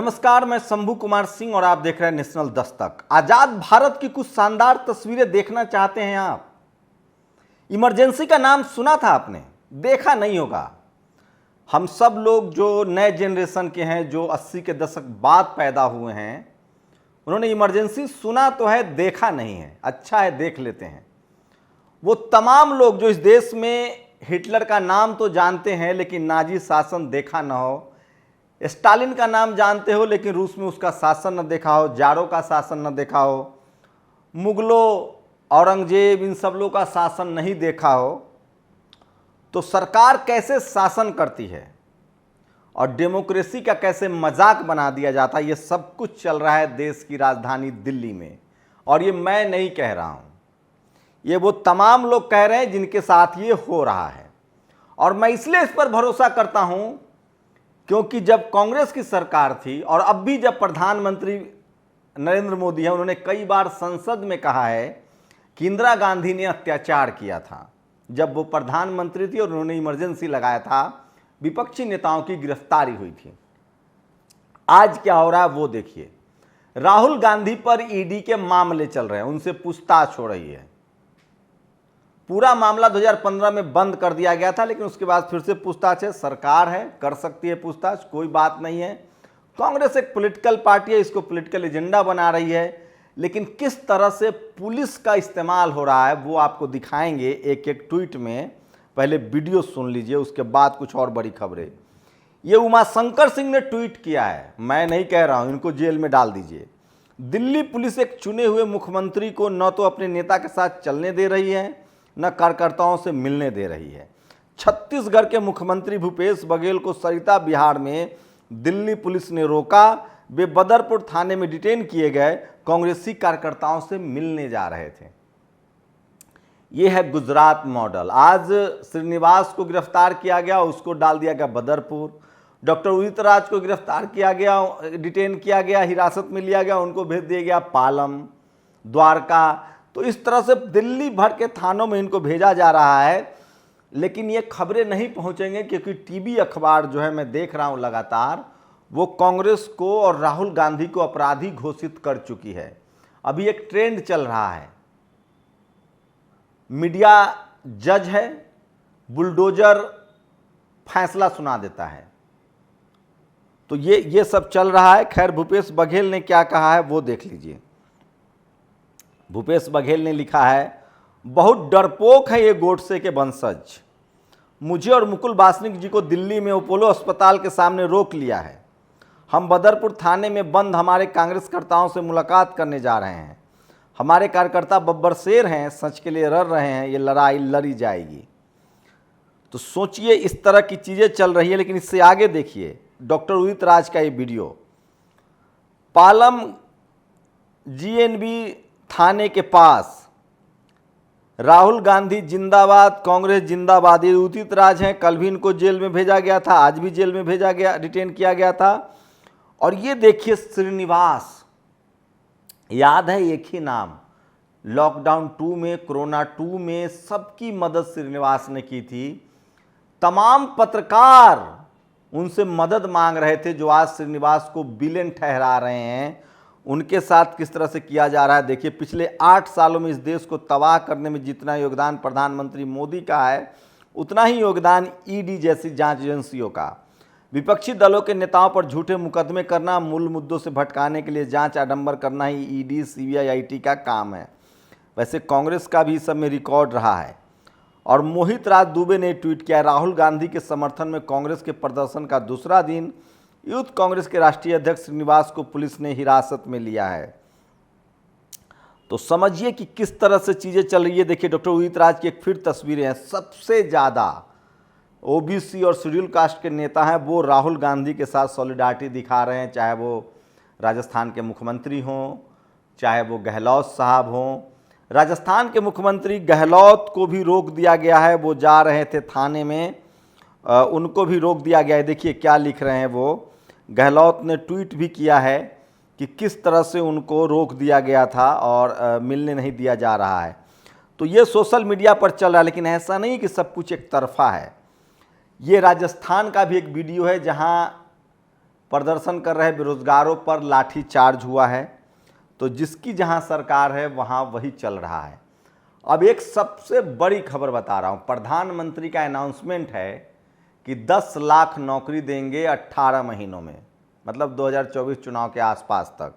नमस्कार, मैं शंभू कुमार सिंह और आप देख रहे हैं नेशनल दस्तक। आजाद भारत की कुछ शानदार तस्वीरें देखना चाहते हैं आप? इमरजेंसी का नाम सुना था आपने, देखा नहीं होगा। हम सब लोग जो नए जनरेशन के हैं, जो 80 के दशक बाद पैदा हुए हैं, उन्होंने इमरजेंसी सुना तो है, देखा नहीं है। अच्छा है, देख लेते हैं। वो तमाम लोग जो इस देश में हिटलर का नाम तो जानते हैं लेकिन नाजी शासन देखा ना हो, स्टालिन का नाम जानते हो लेकिन रूस में उसका शासन न देखा हो, जारों का शासन न देखा हो, मुगलों, औरंगजेब, इन सब लोगों का शासन नहीं देखा हो, तो सरकार कैसे शासन करती है और डेमोक्रेसी का कैसे मजाक बना दिया जाता है, ये सब कुछ चल रहा है देश की राजधानी दिल्ली में। और ये मैं नहीं कह रहा हूँ, ये वो तमाम लोग कह रहे हैं जिनके साथ ये हो रहा है। और मैं इसलिए इस पर भरोसा करता हूँ क्योंकि जब कांग्रेस की सरकार थी और अब भी जब प्रधानमंत्री नरेंद्र मोदी हैं, उन्होंने कई बार संसद में कहा है कि इंदिरा गांधी ने अत्याचार किया था जब वो प्रधानमंत्री थी और उन्होंने इमरजेंसी लगाया था, विपक्षी नेताओं की गिरफ्तारी हुई थी। आज क्या हो रहा है वो देखिए। राहुल गांधी पर ईडी के मामले चल रहे हैं, उनसे पूछताछ हो रही है। पूरा मामला 2015 में बंद कर दिया गया था लेकिन उसके बाद फिर से पूछताछ है। सरकार है, कर सकती है पूछताछ, कोई बात नहीं है। कांग्रेस एक पॉलिटिकल पार्टी है, इसको पॉलिटिकल एजेंडा बना रही है, लेकिन किस तरह से पुलिस का इस्तेमाल हो रहा है वो आपको दिखाएंगे एक एक ट्वीट में। पहले वीडियो सुन लीजिए, उसके बाद कुछ और बड़ी खबरें। ये उमाशंकर सिंह ने ट्वीट किया है, मैं नहीं कह रहा हूं, इनको जेल में डाल दीजिए। दिल्ली पुलिस एक चुने हुए मुख्यमंत्री को न तो अपने नेता के साथ चलने दे रही है न कार्यकर्ताओं से मिलने दे रही है। छत्तीसगढ़ के मुख्यमंत्री भूपेश बघेल को सरिता बिहार में दिल्ली पुलिस ने रोका। वे बदरपुर थाने में डिटेन किए गए, कांग्रेसी कार्यकर्ताओं से मिलने जा रहे थे। यह है गुजरात मॉडल। आज श्रीनिवास को गिरफ्तार किया गया, उसको डाल दिया गया बदरपुर। डॉक्टर उदित राज को गिरफ्तार किया गया, डिटेन किया गया, हिरासत में लिया गया, उनको भेज दिया गया पालम, द्वारका। तो इस तरह से दिल्ली भर के थानों में इनको भेजा जा रहा है। लेकिन ये खबरें नहीं पहुंचेंगे क्योंकि टीवी अखबार जो है, मैं देख रहा हूं लगातार, वो कांग्रेस को और राहुल गांधी को अपराधी घोषित कर चुकी है। अभी एक ट्रेंड चल रहा है, मीडिया जज है, बुलडोजर फैसला सुना देता है। तो ये सब चल रहा है। खैर, भूपेश बघेल ने क्या कहा है वो देख लीजिए। भूपेश बघेल ने लिखा है, बहुत डरपोक है ये गोडसे के वंशज। मुझे और मुकुल वासनिक जी को दिल्ली में अपोलो अस्पताल के सामने रोक लिया है। हम बदरपुर थाने में बंद हमारे कांग्रेसकर्ताओं से मुलाकात करने जा रहे हैं। हमारे कार्यकर्ता बब्बर शेर हैं, सच के लिए लड़ रहे हैं, ये लड़ाई लड़ी जाएगी। तो सोचिए, इस तरह की चीज़ें चल रही है। लेकिन इससे आगे देखिए डॉक्टर उदित राज का ये वीडियो। पालम जीएनबी थाने के पास राहुल गांधी जिंदाबाद, कांग्रेस जिंदाबाद, ये उदित राज हैं। कल भी इनको जेल में भेजा गया था, आज भी जेल में भेजा गया, डिटेन किया गया था। और ये देखिए श्रीनिवास, याद है एक ही नाम, लॉकडाउन 2 में, कोरोना 2 में सबकी मदद श्रीनिवास ने की थी। तमाम पत्रकार उनसे मदद मांग रहे थे, जो आज श्रीनिवास को विलेन ठहरा रहे हैं। उनके साथ किस तरह से किया जा रहा है देखिए। पिछले 8 सालों में इस देश को तबाह करने में जितना योगदान प्रधानमंत्री मोदी का है, उतना ही योगदान ईडी जैसी जांच एजेंसियों का। विपक्षी दलों के नेताओं पर झूठे मुकदमे करना, मूल मुद्दों से भटकाने के लिए जांच आडंबर करना ही ईडी, सीबीआई, आईटी का काम है। वैसे कांग्रेस का भी इस सब में रिकॉर्ड रहा है। और मोहित राज दुबे ने ट्वीट किया, राहुल गांधी के समर्थन में कांग्रेस के प्रदर्शन का दूसरा दिन, यूथ कांग्रेस के राष्ट्रीय अध्यक्ष श्रीनिवास को पुलिस ने हिरासत में लिया है। तो समझिए कि किस तरह से चीजें चल रही है। देखिए डॉक्टर उदित राज की एक फिर तस्वीरें हैं। सबसे ज्यादा ओबीसी और शेड्यूल कास्ट के नेता हैं, वो राहुल गांधी के साथ सॉलिडारिटी दिखा रहे हैं, चाहे वो राजस्थान के मुख्यमंत्री हों, चाहे वो गहलोत साहब हों। राजस्थान के मुख्यमंत्री गहलोत को भी रोक दिया गया है, वो जा रहे थे थाने में, उनको भी रोक दिया गया है। देखिए क्या लिख रहे हैं वो। गहलोत ने ट्वीट भी किया है कि किस तरह से उनको रोक दिया गया था और मिलने नहीं दिया जा रहा है। तो ये सोशल मीडिया पर चल रहा है। लेकिन ऐसा नहीं कि सब कुछ एक तरफा है। ये राजस्थान का भी एक वीडियो है जहां प्रदर्शन कर रहे बेरोजगारों पर लाठी चार्ज हुआ है। तो जिसकी जहां सरकार है वहां वही चल रहा है। अब एक सबसे बड़ी खबर बता रहा हूं, प्रधानमंत्री का अनाउंसमेंट है कि 10 लाख नौकरी देंगे 18 महीनों में, मतलब 2024 चुनाव के आसपास तक।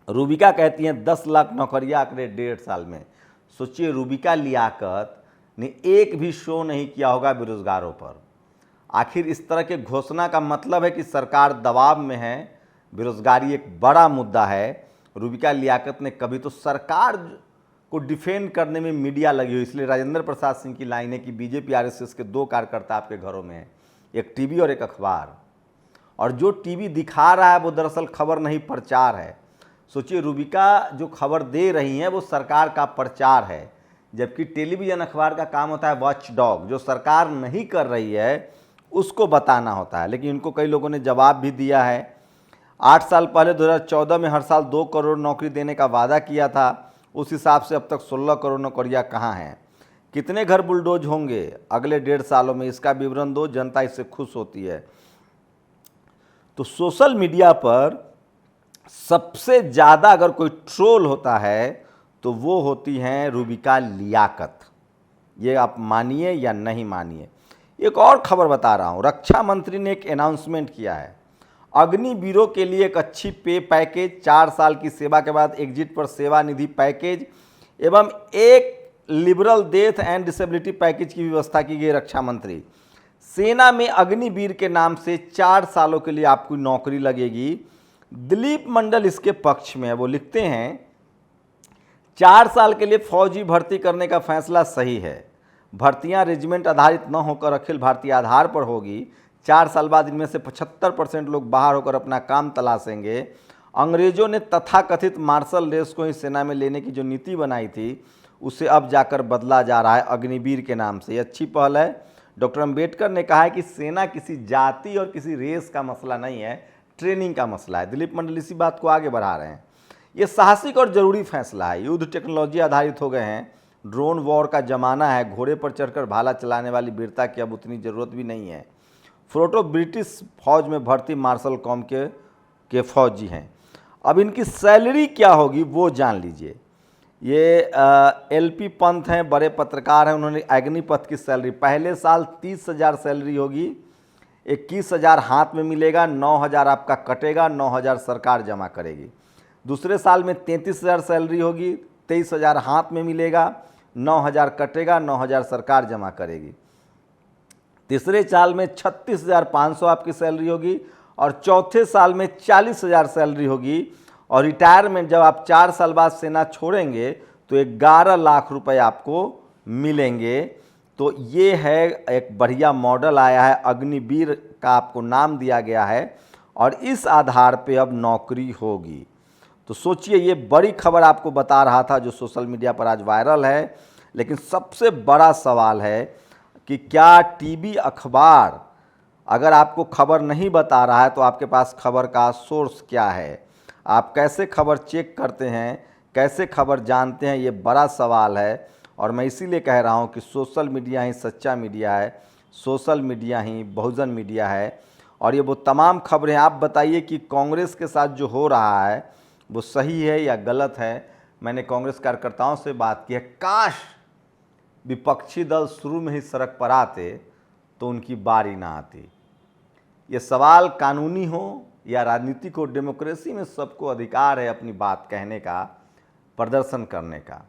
रूबिका कहती हैं 10 लाख नौकरियां अगले 1.5 साल में। सोचिए, रूबिका लियाकत ने एक भी शो नहीं किया होगा बेरोजगारों पर। आखिर इस तरह के घोषणा का मतलब है कि सरकार दबाव में है, बेरोजगारी एक बड़ा मुद्दा है। रूबिका लियाकत ने कभी तो सरकार को डिफेंड करने में मीडिया लगी हुई, इसलिए राजेंद्र प्रसाद सिंह की लाइन है कि बीजेपी आरएसएस के 2 कार्यकर्ता आपके घरों में हैं, एक टीवी और एक अखबार। और जो टीवी दिखा रहा है वो दरअसल खबर नहीं, प्रचार है। सोचिए, रूबिका जो खबर दे रही हैं वो सरकार का प्रचार है, जबकि टेलीविज़न अखबार का काम होता है वॉच डॉग, जो सरकार नहीं कर रही है उसको बताना होता है। लेकिन इनको कई लोगों ने जवाब भी दिया है। 8 साल पहले 2014 में हर साल 2 करोड़ नौकरी देने का वादा किया था, उस हिसाब से अब तक 16 करोड़ नौकरियां कहाँ हैं? कितने घर बुलडोज होंगे अगले 1.5 सालों में, इसका विवरण दो, जनता इससे खुश होती है। तो सोशल मीडिया पर सबसे ज़्यादा अगर कोई ट्रोल होता है तो वो होती हैं रूबिका लियाकत। ये आप मानिए या नहीं मानिए। एक और खबर बता रहा हूँ, रक्षा मंत्री ने एक अनाउंसमेंट किया है, अग्निवीरों के लिए एक अच्छी पे पैकेज, 4 साल की सेवा के बाद एग्जिट पर सेवा निधि पैकेज एवं एक liberal death and disability package की व्यवस्था की गई। रक्षा मंत्री, सेना में अग्निवीर के नाम से 4 सालों के लिए आपकी नौकरी लगेगी। दिलीप मंडल इसके पक्ष में है, वो लिखते हैं 4 साल के लिए फौजी भर्ती करने का फैसला सही है। भर्तियां रेजिमेंट आधारित न होकर अखिल भारतीय आधार पर होगी। 4 साल बाद इनमें से 75% लोग बाहर होकर अपना काम तलाशेंगे। अंग्रेजों ने तथाकथित मार्शल रेस को ही सेना में लेने की जो नीति बनाई थी उसे अब जाकर बदला जा रहा है अग्निवीर के नाम से। ये अच्छी पहल है। डॉक्टर अंबेडकर ने कहा है कि सेना किसी जाति और किसी रेस का मसला नहीं है, ट्रेनिंग का मसला है। दिलीप मंडल इसी बात को आगे बढ़ा रहे हैं। ये साहसिक और जरूरी फैसला है। युद्ध टेक्नोलॉजी आधारित हो गए हैं, ड्रोन वॉर का जमाना है, घोड़े पर चढ़कर भाला चलाने वाली वीरता की अब उतनी ज़रूरत भी नहीं है। फ्रोटो ब्रिटिश फौज में भर्ती मार्शल कॉम के फौजी हैं। अब इनकी सैलरी क्या होगी वो जान लीजिए। ये एलपी पंत हैं, बड़े पत्रकार हैं, उन्होंने अग्निपथ की सैलरी, पहले साल 30,000 सैलरी होगी, 21,000 हाथ में मिलेगा, 9,000 आपका कटेगा, 9,000 सरकार जमा करेगी। दूसरे साल में 33,000 सैलरी होगी, 23,000 हाथ में मिलेगा, 9,000 कटेगा, 9,000 सरकार जमा करेगी। तीसरे साल में 36,500 आपकी सैलरी होगी और चौथे साल में 40,000 सैलरी होगी। और रिटायरमेंट जब आप 4 साल बाद सेना छोड़ेंगे तो 11 लाख रुपए आपको मिलेंगे। तो ये है एक बढ़िया मॉडल आया है, अग्निवीर का आपको नाम दिया गया है और इस आधार पे अब नौकरी होगी। तो सोचिए, ये बड़ी खबर आपको बता रहा था जो सोशल मीडिया पर आज वायरल है। लेकिन सबसे बड़ा सवाल है कि क्या टीवी अखबार अगर आपको खबर नहीं बता रहा है तो आपके पास खबर का सोर्स क्या है? आप कैसे खबर चेक करते हैं, कैसे खबर जानते हैं, ये बड़ा सवाल है। और मैं इसीलिए कह रहा हूँ कि सोशल मीडिया ही सच्चा मीडिया है, सोशल मीडिया ही बहुजन मीडिया है। और ये वो तमाम खबरें, आप बताइए कि कांग्रेस के साथ जो हो रहा है वो सही है या गलत है। मैंने कांग्रेस कार्यकर्ताओं से बात की है, काश विपक्षी दल शुरू में ही सड़क पर आते तो उनकी बारी ना आती। ये सवाल कानूनी हो या राजनीतिक हो, डेमोक्रेसी में सबको अधिकार है अपनी बात कहने का, प्रदर्शन करने का।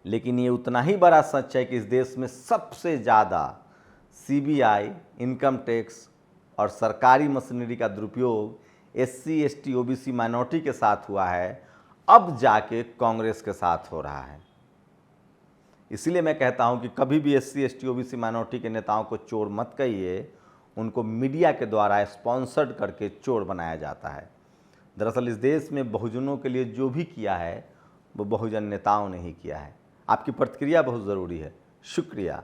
लेकिन ये उतना ही बड़ा सच है कि इस देश में सबसे ज़्यादा सीबीआई, इनकम टैक्स और सरकारी मशीनरी का दुरुपयोग एससी, एसटी, ओबीसी, माइनॉरिटी के साथ हुआ है, अब जाके कांग्रेस के साथ हो रहा है। इसीलिए मैं कहता हूं कि कभी भी एससी, एसटी, ओबीसी, माइनॉरिटी के नेताओं को चोर मत कहिए, उनको मीडिया के द्वारा स्पॉन्सर्ड करके चोर बनाया जाता है। दरअसल इस देश में बहुजनों के लिए जो भी किया है वो बहुजन नेताओं ने ही किया है। आपकी प्रतिक्रिया बहुत ज़रूरी है। शुक्रिया।